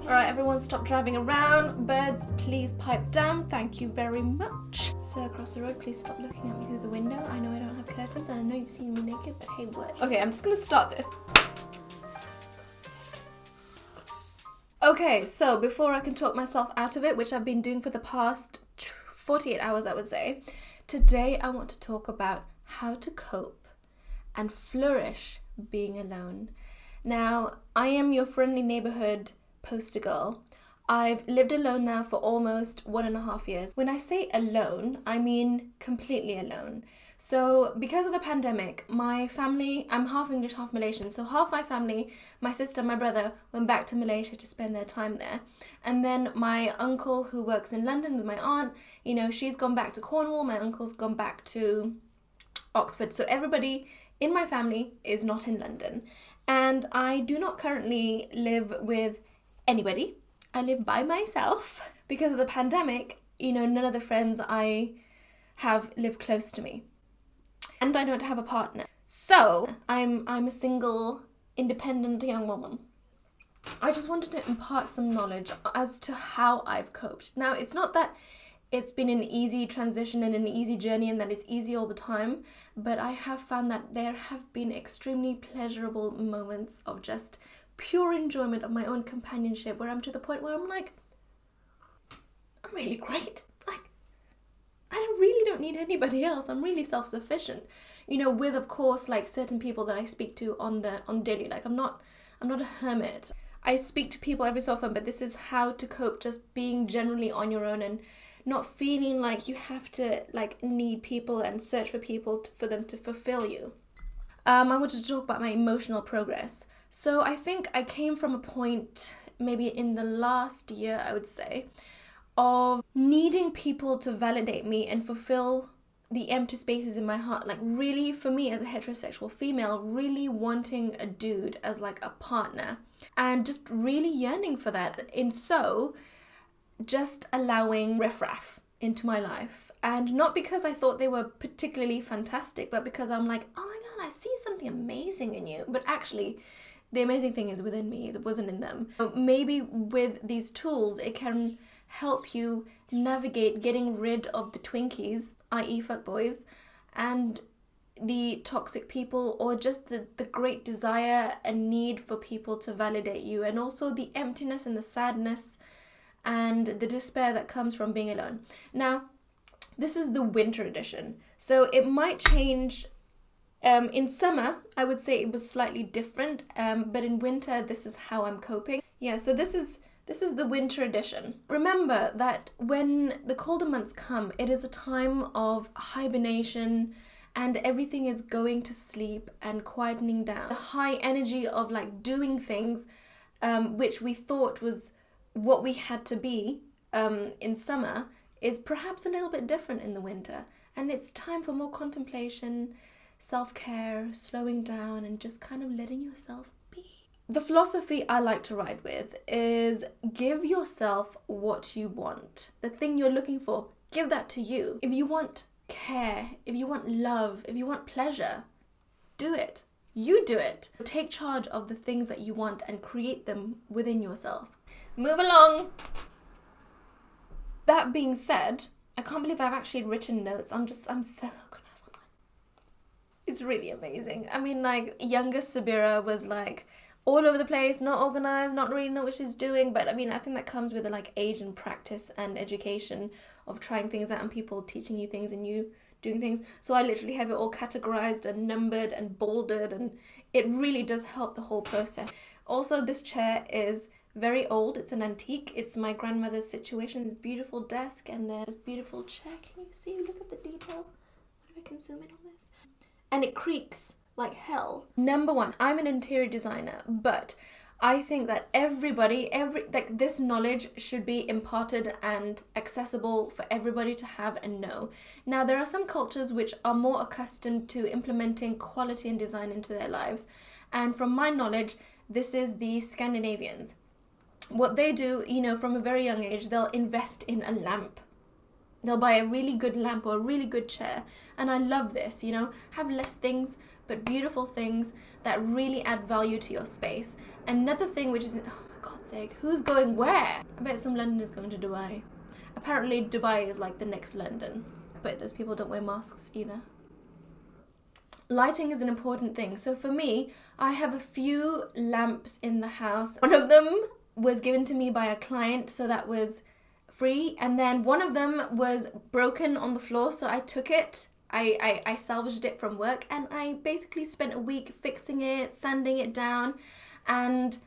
Alright, everyone stop driving around. Birds, please pipe down. Thank you very much. Sir, across the road, please stop looking at me through the window. I know I don't have curtains and I know you've seen me naked, but hey, what? Okay, I'm just gonna start this. Okay, so before I can talk myself out of it, which I've been doing for the past 48 hours, I would say, today I want to talk about how to cope and flourish being alone. Now, I am your friendly neighborhood poster girl. I've lived alone now for almost 1.5 years. When I say alone, I mean completely alone. So because of the pandemic, my family, I'm half English, half Malaysian. So half my family, my sister, my brother, went back to Malaysia to spend their time there. And then my uncle, who works in London with my aunt, she's gone back to Cornwall. My uncle's gone back to Oxford. So everybody in my family is not in London. And I do not currently live with anybody. I live by myself. Because of the pandemic, none of the friends I have live close to me. And I don't have a partner. So I'm a single, independent young woman. I just wanted to impart some knowledge as to how I've coped. Now, it's not that it's been an easy transition and an easy journey and that it's easy all the time, but I have found that there have been extremely pleasurable moments of just pure enjoyment of my own companionship, where I'm to the point where I'm like, I'm really great. I really don't need anybody else. I'm really self-sufficient. With, of course, certain people that I speak to on daily. I'm not a hermit. I speak to people every so often, but this is how to cope, just being generally on your own and not feeling like you have to need people and search for people for them to fulfill you. I wanted to talk about my emotional progress. So I think I came from a point, maybe in the last year, I would say, of needing people to validate me and fulfill the empty spaces in my heart. Really, for me as a heterosexual female, really wanting a dude as a partner and just really yearning for that. And so just allowing riffraff into my life. And not because I thought they were particularly fantastic, but because I'm like, oh my God, I see something amazing in you. But actually, the amazing thing is within me. It wasn't in them. Maybe with these tools, it can help you navigate getting rid of the Twinkies, i.e. fuckboys, and the toxic people, or just the great desire and need for people to validate you, and also the emptiness and the sadness and the despair that comes from being alone. Now, this is the winter edition, so it might change. In summer, I would say it was slightly different, but in winter, this is how I'm coping. Yeah, so this is the winter edition. Remember that when the colder months come, it is a time of hibernation and everything is going to sleep and quietening down. The high energy of doing things, which we thought was what we had to be in summer, is perhaps a little bit different in the winter. And it's time for more contemplation, self-care, slowing down, and just kind of letting yourself be. The philosophy I like to ride with is give yourself what you want. The thing you're looking for, give that to you. If you want care, if you want love, if you want pleasure, do it. You do it. Take charge of the things that you want and create them within yourself. Move along. That being said, I can't believe I've actually written notes. I'm so organized. It's really amazing. I mean, younger Sabira was all over the place, not organized, not really know what she's doing. But I mean, I think that comes with age and practice and education of trying things out and people teaching you things and you doing things. So I literally have it all categorized and numbered and bolded, and it really does help the whole process. Also, this chair is very old. It's an antique. It's my grandmother's situation. This beautiful desk and there's this beautiful chair. Can you see? Look at the detail. What if I can zoom in on this? And it creaks like hell. Number one, I'm an interior designer, but I think that everybody, this knowledge should be imparted and accessible for everybody to have and know. Now, there are some cultures which are more accustomed to implementing quality and design into their lives. And from my knowledge, this is the Scandinavians. What they do, from a very young age, they'll invest in a lamp. They'll buy a really good lamp or a really good chair. And I love this, you know, have less things, but beautiful things that really add value to your space. Another thing which is, oh for God's sake, who's going where? I bet some Londoners going to Dubai. Apparently Dubai is like the next London, but those people don't wear masks either. Lighting is an important thing. So for me, I have a few lamps in the house. One of them was given to me by a client, so that was free, and then one of them was broken on the floor, so I took it. I salvaged it from work, and I basically spent a week fixing it, sanding it down, and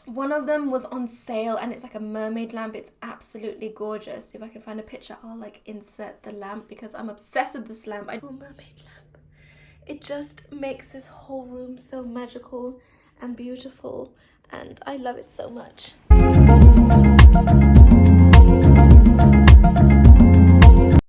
one of them was on sale, and it's like a mermaid lamp. It's absolutely gorgeous. If I can find a picture, I'll like insert the lamp because I'm obsessed with this lamp. Mermaid lamp. It just makes this whole room so magical and beautiful, and I love it so much.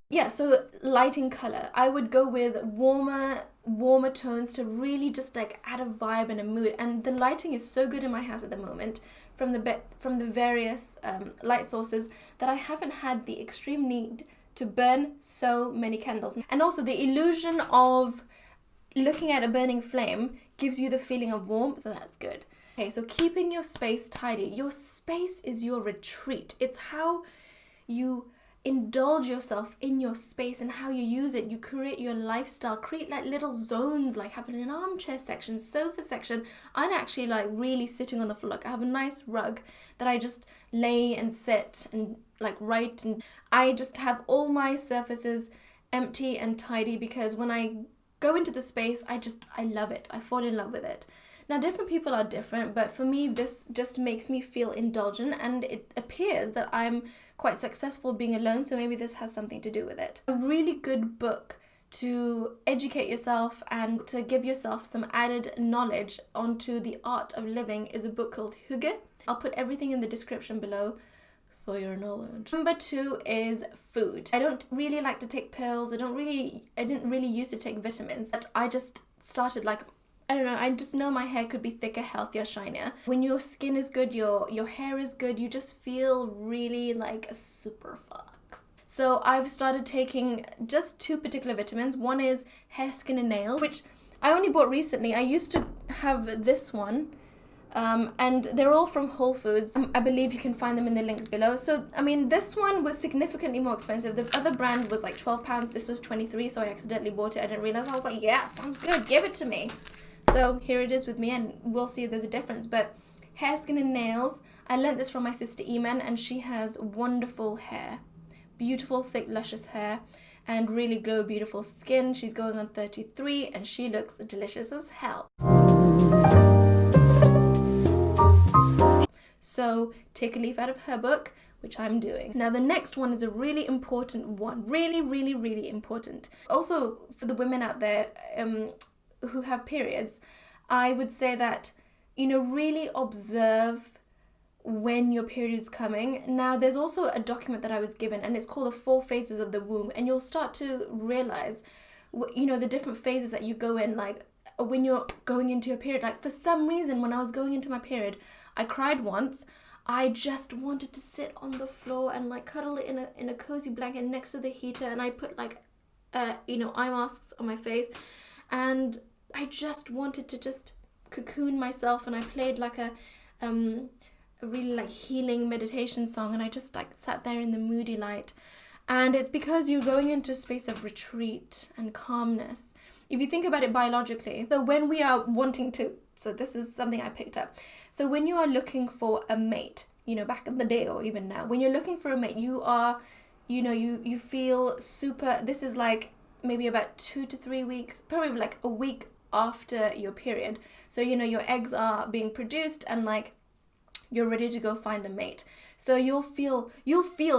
Yeah, so lighting color. I would go with warmer tones to really just like add a vibe and a mood. And the lighting is so good in my house at the moment from the various light sources that I haven't had the extreme need to burn so many candles. And also the illusion of looking at a burning flame gives you the feeling of warmth, so that's good. Okay, so keeping your space tidy. Your space is your retreat. It's how you indulge yourself in your space and how you use it. You create your lifestyle, create like little zones, like having an armchair section, sofa section. I'm actually like really sitting on the floor. Like I have a nice rug that I just lay and sit and like write, and I just have all my surfaces empty and tidy because when I go into the space, I love it. I fall in love with it. Now, different people are different, but for me, this just makes me feel indulgent, and it appears that I'm quite successful being alone, so maybe this has something to do with it. A really good book to educate yourself and to give yourself some added knowledge onto the art of living is a book called Hygge. I'll put everything in the description below for your knowledge. Number 2 is food. I don't really like to take pills. I didn't really used to take vitamins, but I just started like, I don't know, I just know my hair could be thicker, healthier, shinier. When your skin is good, your hair is good, you just feel really like a super fox. So I've started taking just 2 particular vitamins. One is hair, skin and nails, which I only bought recently. I used to have this one, and they're all from Whole Foods. I believe you can find them in the links below. So, I mean, this one was significantly more expensive. The other brand was like £12. This was 23, so I accidentally bought it. I didn't realize. I was like, yeah, sounds good. Give it to me. So here it is with me, and we'll see if there's a difference. But hair, skin and nails, I learnt this from my sister Iman, and she has wonderful hair. Beautiful, thick, luscious hair, and really glow, beautiful skin. She's going on 33, and she looks delicious as hell. So take a leaf out of her book, which I'm doing. Now the next one is a really important one. Really, really, really important. Also for the women out there, who have periods, I would say that, you know, really observe when your period is coming. Now, there's also a document that I was given, and it's called the 4 phases of the womb, and you'll start to realize, you know, the different phases that you go in, like when you're going into your period. Like for some reason, when I was going into my period, I cried once. I just wanted to sit on the floor and like cuddle it in a cozy blanket next to the heater, and I put like, you know, eye masks on my face, and I just wanted to just cocoon myself, and I played like a really like healing meditation song, and I just like sat there in the moody light. And it's because you're going into a space of retreat and calmness. If you think about it biologically, so when we are wanting to, so this is something I picked up. So when you are looking for a mate, you know, back in the day or even now, when you're looking for a mate, you are, you know, you feel super, this is like maybe about 2 to 3 weeks, probably like a week after your period. So, you know, your eggs are being produced and like you're ready to go find a mate. So you'll feel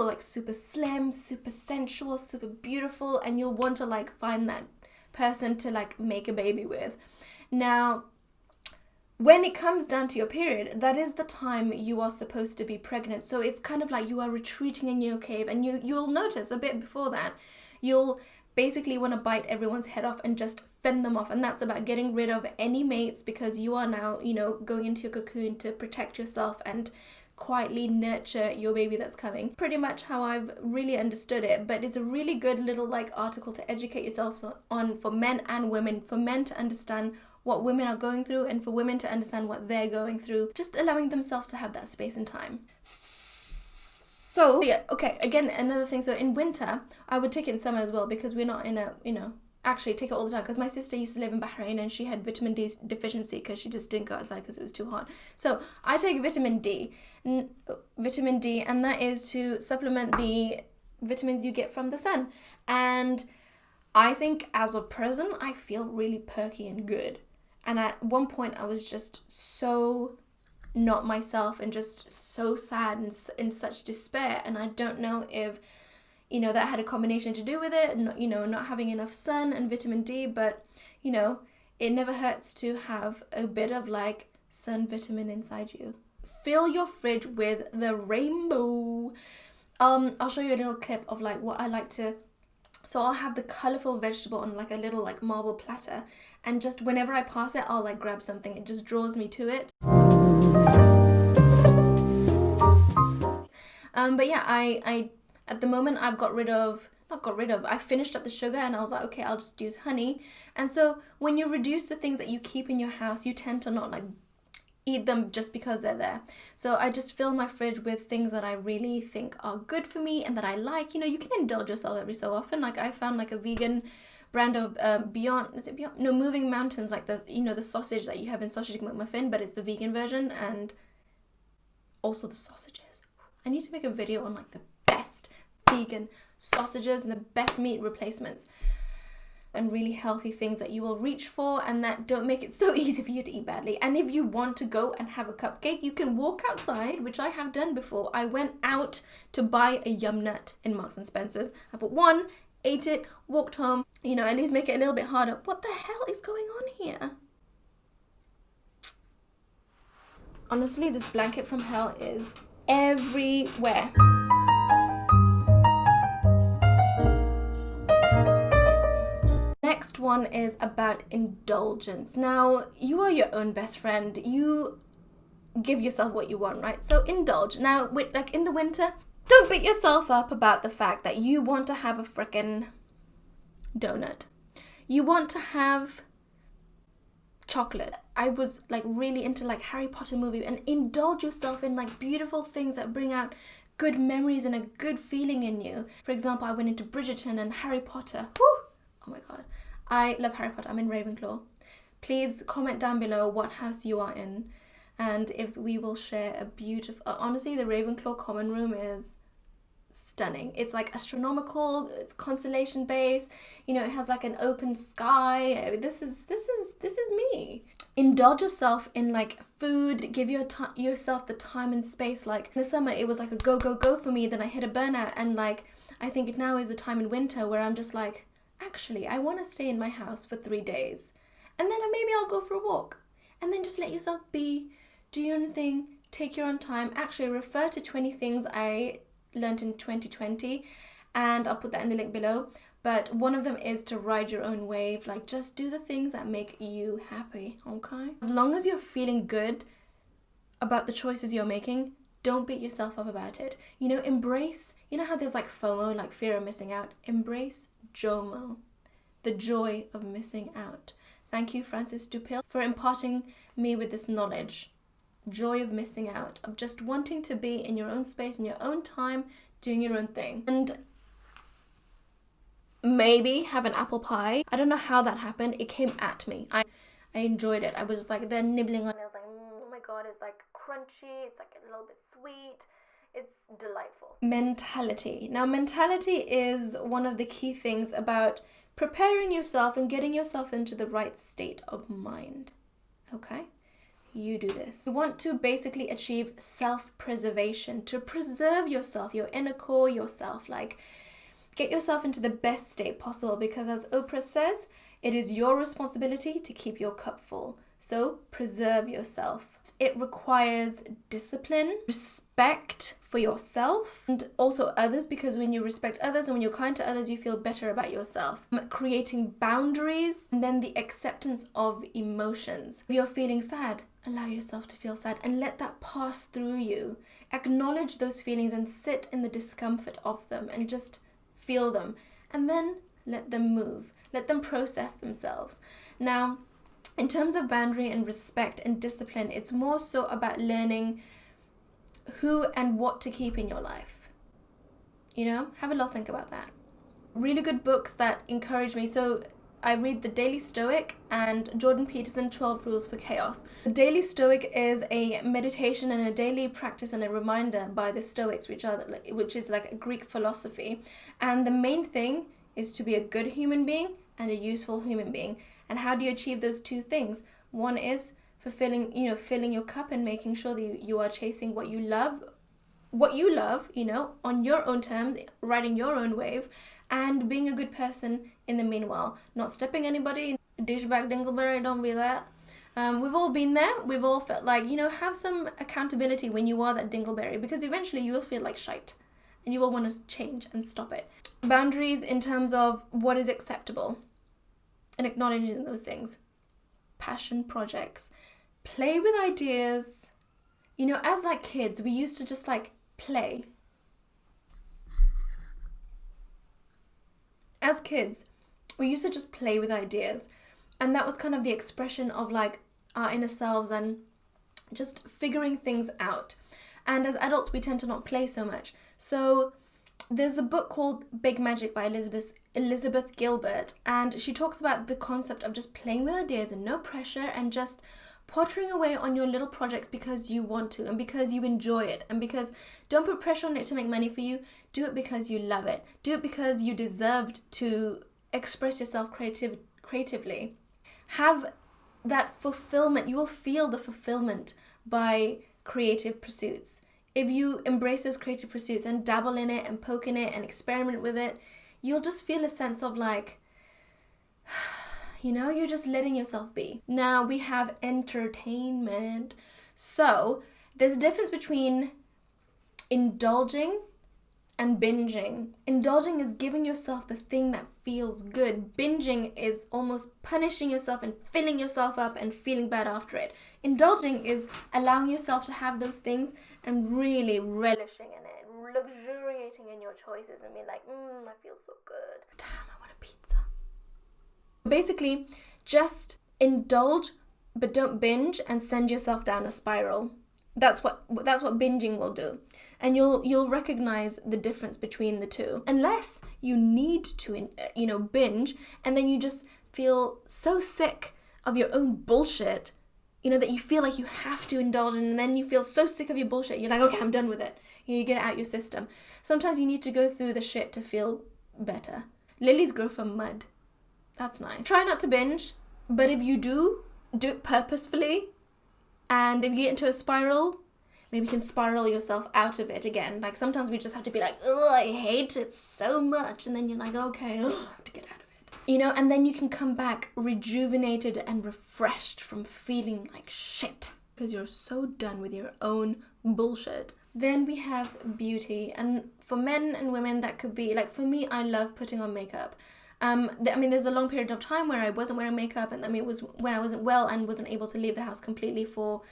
like super slim, super sensual, super beautiful, and you'll want to like find that person to like make a baby with. Now, when it comes down to your period, that is the time you are supposed to be pregnant. So it's kind of like you are retreating in your cave, and you'll notice a bit before that, you'll basically want to bite everyone's head off and just fend them off. And that's about getting rid of any mates, because you are now, you know, going into your cocoon to protect yourself and quietly nurture your baby that's coming. Pretty much how I've really understood it, but it's a really good little like article to educate yourself on, for men and women, for men to understand what women are going through and for women to understand what they're going through, just allowing themselves to have that space and time. So yeah, okay, again, another thing, so in winter, I would take it in summer as well, because we're not in a, actually take it all the time, because my sister used to live in Bahrain and she had vitamin D deficiency because she just didn't go outside because it was too hot. So I take vitamin D, and that is to supplement the vitamins you get from the sun. And I think as of present, I feel really perky and good. And at one point, I was just so not myself and just so sad and in such despair. And I don't know if, that had a combination to do with it, not having enough sun and vitamin D, but, it never hurts to have a bit of like sun vitamin inside you. Fill your fridge with the rainbow. I'll show you a little clip of like what I like to. So I'll have the colorful vegetable on like a little like marble platter, and just whenever I pass it, I'll like grab something. It just draws me to it. But yeah, I at the moment I've I finished up the sugar and I was like, okay, I'll just use honey. And so when you reduce the things that you keep in your house, you tend to not like eat them just because they're there. So I just fill my fridge with things that I really think are good for me and that I like. You can indulge yourself every so often. Like I found like a vegan brand of Moving Mountains, like the sausage that you have in Sausage McMuffin, but it's the vegan version, and also the sausages. I need to make a video on like the best vegan sausages and the best meat replacements and really healthy things that you will reach for and that don't make it so easy for you to eat badly. And if you want to go and have a cupcake, you can walk outside, which I have done before. I went out to buy a yum nut in Marks and Spencer's. I bought one, ate it, walked home, at least make it a little bit harder. What the hell is going on here? Honestly, this blanket from hell is everywhere. Next one is about indulgence. Now, you are your own best friend. You give yourself what you want, right? So indulge. Now, like in the winter, don't beat yourself up about the fact that you want to have a frickin' donut. You want to have chocolate. I was like really into like Harry Potter movie, and indulge yourself in like beautiful things that bring out good memories and a good feeling in you. For example, I went into Bridgerton and Harry Potter. Woo! Oh my god. I love Harry Potter. I'm in Ravenclaw. Please comment down below what house you are in, and if we will share a beautiful... honestly, the Ravenclaw common room is stunning. It's like astronomical, it's constellation based, it has like an open sky. This is me. Indulge yourself in like food. Give yourself the time and space. Like in the summer it was like a go for me, then I hit a burnout, and like I think now is a time in winter where I'm just like, actually I want to stay in my house for 3 days, and then maybe I'll go for a walk, and then just let yourself be, do your own thing, take your own time. Actually refer to 20 things I learned in 2020, and I'll put that in the link below. But one of them is to ride your own wave. Like just do the things that make you happy, okay? As long as you're feeling good about the choices you're making, don't beat yourself up about it. Embrace, how there's like FOMO, like fear of missing out. Embrace JOMO, the joy of missing out. Thank you, Francis Dupil, for imparting me with this knowledge. Joy of missing out, of just wanting to be in your own space, in your own time, doing your own thing. And maybe have an apple pie. I don't know how that happened. It came at me. I enjoyed it. I was just like there nibbling on it. I was like, oh my god, it's like crunchy. It's like a little bit sweet. It's delightful. Mentality. Now, mentality is one of the key things about preparing yourself and getting yourself into the right state of mind. Okay? You do this. You want to basically achieve self-preservation, to preserve yourself, your inner core, yourself. Like, get yourself into the best state possible, because as Oprah says, it is your responsibility to keep your cup full. So preserve yourself. It requires discipline, respect for yourself and also others, because when you respect others and when you're kind to others, you feel better about yourself. Creating boundaries, and then the acceptance of emotions. If you're feeling sad, allow yourself to feel sad and let that pass through you. Acknowledge those feelings and sit in the discomfort of them and just feel them. And then let them move. Let them process themselves. Now, in terms of boundary and respect and discipline, it's more so about learning who and what to keep in your life. Have a little think about that. Really good books that encourage me. So I read The Daily Stoic and Jordan Peterson, 12 Rules for Chaos. The Daily Stoic is a meditation and a daily practice and a reminder by the Stoics, which is like a Greek philosophy. And the main thing is to be a good human being and a useful human being. And how do you achieve those two things? One is filling your cup and making sure that you are chasing what you love, on your own terms, riding your own wave, and being a good person in the meanwhile. Not stepping anybody, douchebag dingleberry, don't be that. We've all been there. We've all felt like, have some accountability when you are that dingleberry, because eventually you will feel like shite and you will want to change and stop it. Boundaries in terms of what is acceptable and acknowledging those things. Passion projects. Play with ideas. As like kids, we used to just like play. As kids, we used to just play with ideas. And that was kind of the expression of like our inner selves and just figuring things out. And as adults, we tend to not play so much. So there's a book called Big Magic by Elizabeth Gilbert. And she talks about the concept of just playing with ideas and no pressure and just pottering away on your little projects because you want to and because you enjoy it, and because don't put pressure on it to make money for you. Do it because you love it. Do it because you deserved to express yourself creatively. Have that fulfillment. You will feel the fulfillment by creative pursuits. If you embrace those creative pursuits and dabble in it and poke in it and experiment with it, you'll just feel a sense of like, you're just letting yourself be. Now we have entertainment. So there's a difference between indulging and binging. Indulging is giving yourself the thing that feels good. Binging is almost punishing yourself and filling yourself up and feeling bad after it. Indulging is allowing yourself to have those things and really relishing in it, luxuriating in your choices and being like, I feel so good. Damn, I want a pizza. Basically, just indulge, but don't binge and send yourself down a spiral. That's what binging will do. And you'll recognize the difference between the two. Unless you need to, binge, and then you just feel so sick of your own bullshit, that you feel like you have to indulge, and then you feel so sick of your bullshit. You're like, okay, I'm done with it. You get it out your system. Sometimes you need to go through the shit to feel better. Lilies grow from mud. That's nice. Try not to binge, but if you do it purposefully. And if you get into a spiral, maybe you can spiral yourself out of it again. Like sometimes we just have to be like, oh, I hate it so much. And then you're like, okay, I have to get out of it. And then you can come back rejuvenated and refreshed from feeling like shit because you're so done with your own bullshit. Then we have beauty. And for men and women, that could be, like for me, I love putting on makeup. There's a long period of time where I wasn't wearing makeup, and it was when I wasn't well and wasn't able to leave the house completely for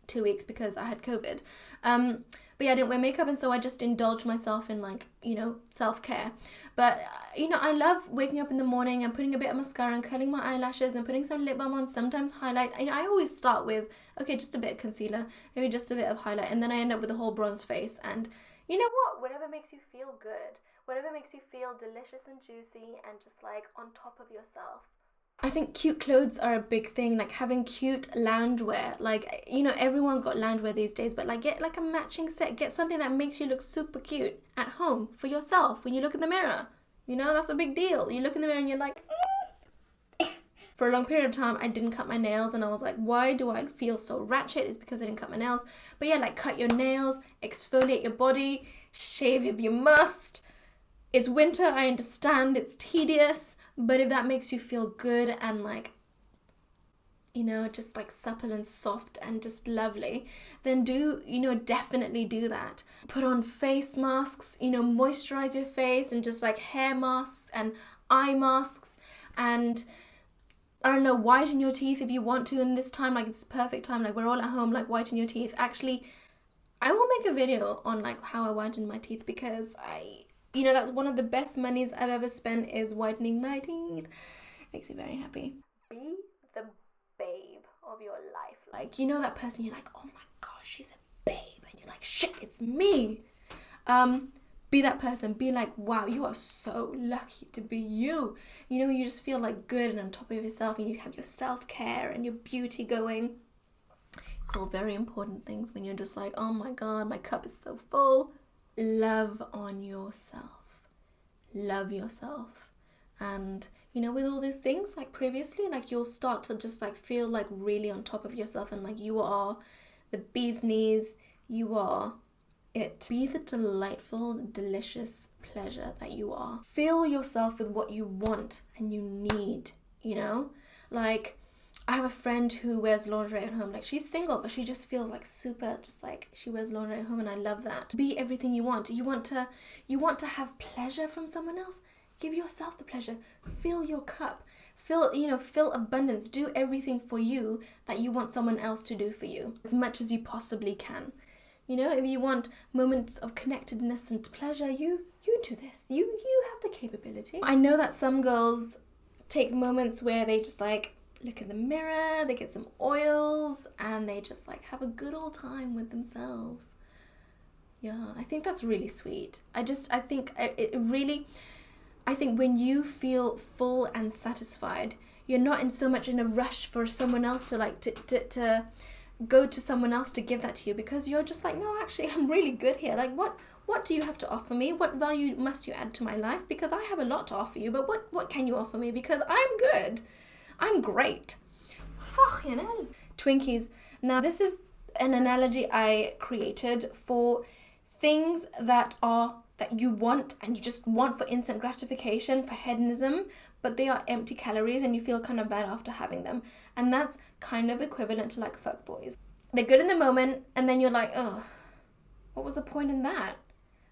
2 weeks because I had COVID. But yeah, I didn't wear makeup, and so I just indulged myself in self-care. But I love waking up in the morning and putting a bit of mascara and curling my eyelashes and putting some lip balm on, sometimes highlight. I always start with, just a bit of concealer, maybe just a bit of highlight, and then I end up with a whole bronze face. And you know what? Whatever makes you feel good. Whatever makes you feel delicious and juicy and just on top of yourself. I think cute clothes are a big thing, having cute loungewear. Everyone's got loungewear these days, but get a matching set. Get something that makes you look super cute at home for yourself when you look in the mirror. That's a big deal. You look in the mirror and you're like, For a long period of time, I didn't cut my nails, and I was like, why do I feel so ratchet? It's because I didn't cut my nails. But yeah, cut your nails, exfoliate your body, shave if you must. It's winter, I understand, it's tedious, but if that makes you feel good and just supple and soft and just lovely, then definitely do that. Put on face masks, moisturize your face, and just hair masks and eye masks, and I don't know, whiten your teeth if you want to in this time. Like, it's the perfect time. Like, we're all at home, like, whiten your teeth. Actually, I will make a video on like how I whiten my teeth, because that's one of the best monies I've ever spent, is whitening my teeth. Makes me very happy. Be the babe of your life. Like, that person, you're like, oh my gosh, she's a babe. And you're like, shit, it's me. Be that person. Be like, wow, you are so lucky to be you. You just feel like good and on top of yourself, and you have your self-care and your beauty going. It's all very important things when you're just like, oh my God, my cup is so full. Love on yourself. Love yourself. And, with all these things, like previously, like you'll start to just like feel like really on top of yourself, and like you are the bee's knees. You are it. Be the delightful, delicious pleasure that you are. Fill yourself with what you want and you need, Like, I have a friend who wears lingerie at home. Like, she's single, but she just feels like super, just like she wears lingerie at home, and I love that. Be everything you want. You want to have pleasure from someone else? Give yourself the pleasure. Fill your cup. Fill abundance. Do everything for you that you want someone else to do for you, as much as you possibly can. If you want moments of connectedness and pleasure, you do this. You have the capability. I know that some girls take moments where they just like look in the mirror, they get some oils, and they just like have a good old time with themselves. Yeah, I think that's really sweet. I think when you feel full and satisfied, you're not in so much in a rush for someone else to like to go to someone else to give that to you, because you're just like, no, actually, I'm really good here. Like, what do you have to offer me? What value must you add to my life? Because I have a lot to offer you, but what can you offer me? Because I'm good. I'm great. Fucking hell. Twinkies. Now, this is an analogy I created for things that you want, and you just want for instant gratification, for hedonism, but they are empty calories and you feel kind of bad after having them. And that's kind of equivalent to like fuckboys. They're good in the moment, and then you're like, oh, what was the point in that?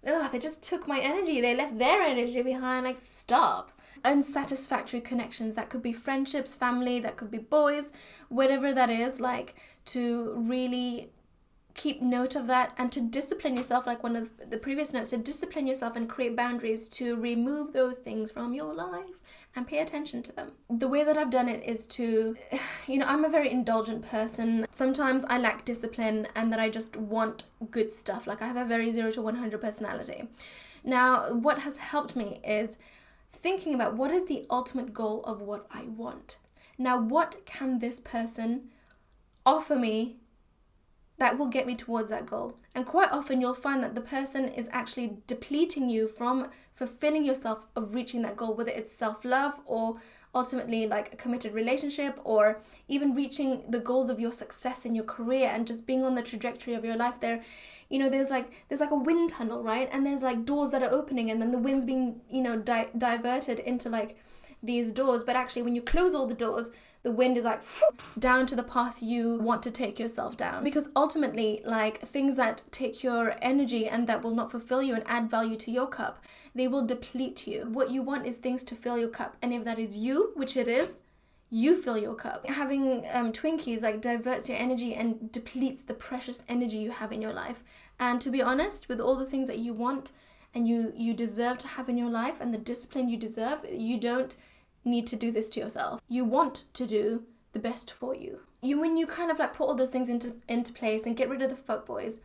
Oh, they just took my energy. They left their energy behind. Like, stop. Unsatisfactory connections, that could be friendships, family, that could be boys, whatever that is, like, to really keep note of that and to discipline yourself, like one of the previous notes, to discipline yourself and create boundaries to remove those things from your life and pay attention to them. The way that I've done it is to, I'm a very indulgent person. Sometimes I lack discipline and that I just want good stuff. Like, I have a very 0 to 100 personality. Now, what has helped me is thinking about what is the ultimate goal of what I want. Now, what can this person offer me that will get me towards that goal? And quite often you'll find that the person is actually depleting you from fulfilling yourself of reaching that goal, whether it's self-love or ultimately like a committed relationship, or even reaching the goals of your success in your career and just being on the trajectory of your life. There's like a wind tunnel, right? And there's like doors that are opening, and then the wind's being diverted into like these doors. But actually, when you close all the doors, the wind is like down to the path you want to take yourself down. Because ultimately, like, things that take your energy and that will not fulfill you and add value to your cup, they will deplete you. What you want is things to fill your cup. And if that is you, which it is, you fill your cup. Having Twinkies like diverts your energy and depletes the precious energy you have in your life. And to be honest, with all the things that you want and you deserve to have in your life and the discipline you deserve, you don't need to do this to yourself. You want to do the best for you. When you kind of like put all those things into place and get rid of the fuckboys,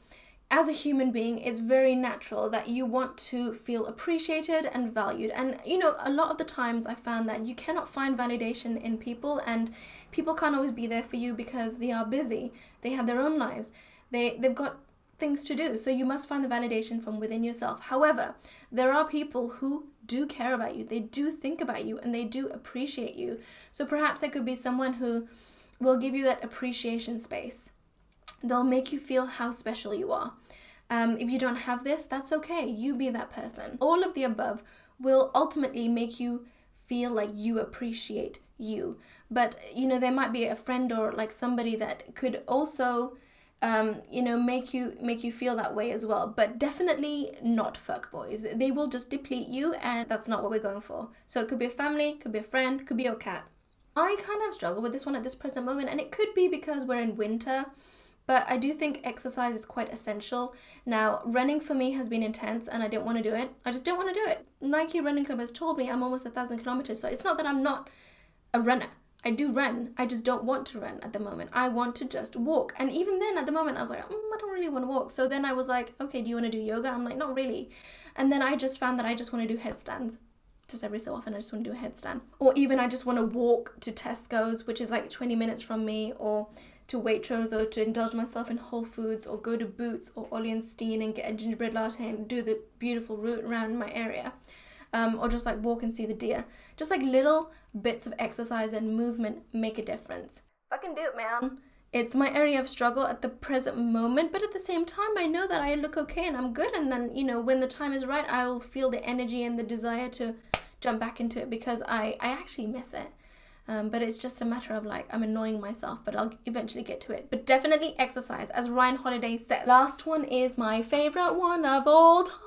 as a human being, it's very natural that you want to feel appreciated and valued. And a lot of the times I found that you cannot find validation in people, and people can't always be there for you because they are busy. They have their own lives. They've got things to do. So you must find the validation from within yourself. However, there are people who do care about you. They do think about you and they do appreciate you. So perhaps it could be someone who will give you that appreciation space. They'll make you feel how special you are. If you don't have this, that's okay. You be that person. All of the above will ultimately make you feel like you appreciate you. But, there might be a friend or like somebody that could also make you feel that way as well. But definitely not fuckboys. They will just deplete you, and that's not what we're going for. So it could be a family, could be a friend, could be your cat. I kind of struggle with this one at this present moment, and it could be because we're in winter, but I do think exercise is quite essential. Now, running for me has been intense and I didn't want to do it. I just didn't want to do it. Nike Running Club has told me I'm almost 1,000 kilometers, so it's not that I'm not a runner. I do run. I just don't want to run at the moment. I want to just walk. And even then, at the moment, I was like, I don't really want to walk. So then I was like, okay, do you want to do yoga? I'm like, not really. And then I just found that I just want to do headstands. Just every so often, I just want to do a headstand. Or even I just want to walk to Tesco's, which is like 20 minutes from me, or to Waitrose, or to indulge myself in Whole Foods, or go to Boots or Ollie and Steen and get a gingerbread latte and do the beautiful route around my area. Or just like walk and see the deer. Just like little bits of exercise and movement make a difference. Fucking do it, man. It's my area of struggle at the present moment, but at the same time, I know that I look okay and I'm good. And then, when the time is right, I will feel the energy and the desire to jump back into it, because I actually miss it. But it's just a matter of like, I'm annoying myself, but I'll eventually get to it. But definitely exercise, as Ryan Holiday said. Last one is my favorite one of all time.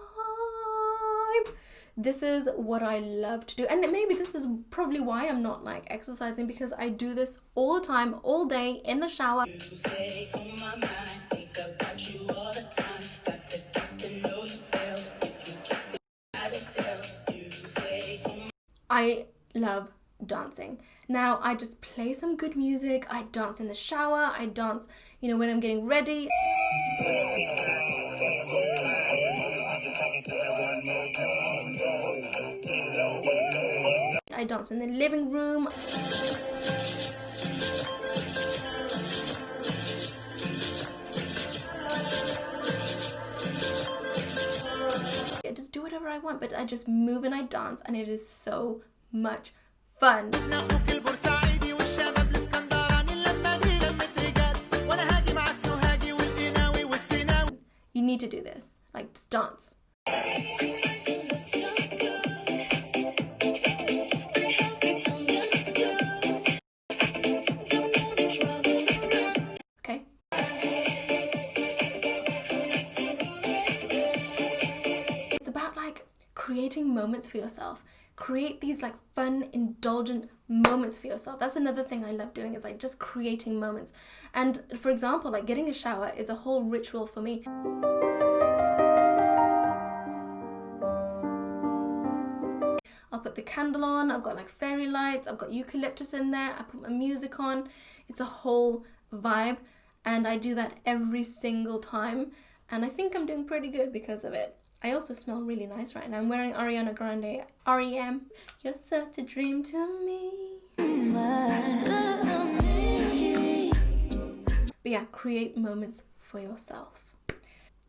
This is what I love to do. And maybe this is probably why I'm not like exercising, because I do this all the time, all day, in the shower. I love dancing. Now, I just play some good music, I dance in the shower, I dance, when I'm getting ready. I dance in the living room. I just do whatever I want, but I just move and I dance, and it is so much fun. You need to do this. Like, just dance. Okay? It's about like creating moments for yourself. Create these like fun, indulgent moments for yourself. That's another thing I love doing, is like just creating moments. And for example, like getting a shower is a whole ritual for me. I'll put the candle on, I've got like fairy lights, I've got eucalyptus in there, I put my music on. It's a whole vibe, and I do that every single time, and I think I'm doing pretty good because of it. I also smell really nice right now. I'm wearing Ariana Grande, R.E.M. You're such a dream to me. But yeah, create moments for yourself.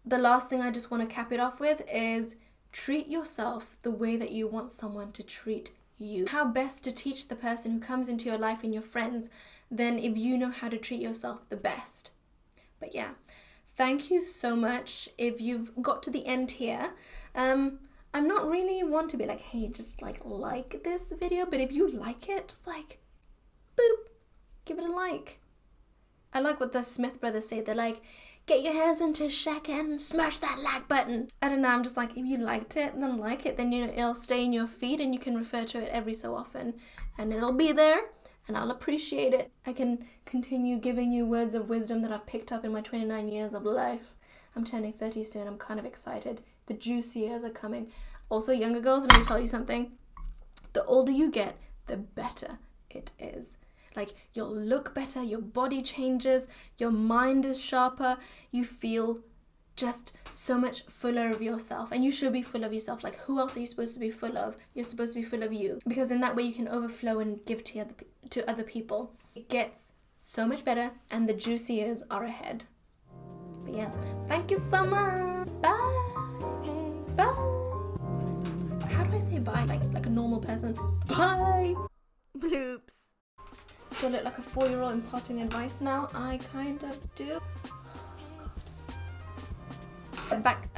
The last thing I just want to cap it off with is treat yourself the way that you want someone to treat you. How best to teach the person who comes into your life and your friends than if you know how to treat yourself the best. But yeah. Thank you so much if you've got to the end here. I'm not really one to be like, hey, just like this video, but if you like it, just like, boop, give it a like. I like what the Smith brothers say. They're like, get your hands into Shaq and smash that like button. I don't know, I'm just like, if you liked it, then like it. Then, it'll stay in your feed and you can refer to it every so often. And it'll be there. And I'll appreciate it. I can continue giving you words of wisdom that I've picked up in my 29 years of life. I'm turning 30 soon. I'm kind of excited. The juicy years are coming. Also, younger girls, let me tell you something. The older you get, the better it is. Like, you'll look better, your body changes, your mind is sharper, you feel just so much fuller of yourself, and you should be full of yourself. Like, who else are you supposed to be full of? You're supposed to be full of you, because in that way you can overflow and give to other people. It gets so much better, and the juicy years are ahead. But yeah, thank you so much. Bye. How do I say bye? Like a normal person. Bye. Bloops. Do I look like a 4-year-old imparting advice now? I kind of do. Oh, God. Back.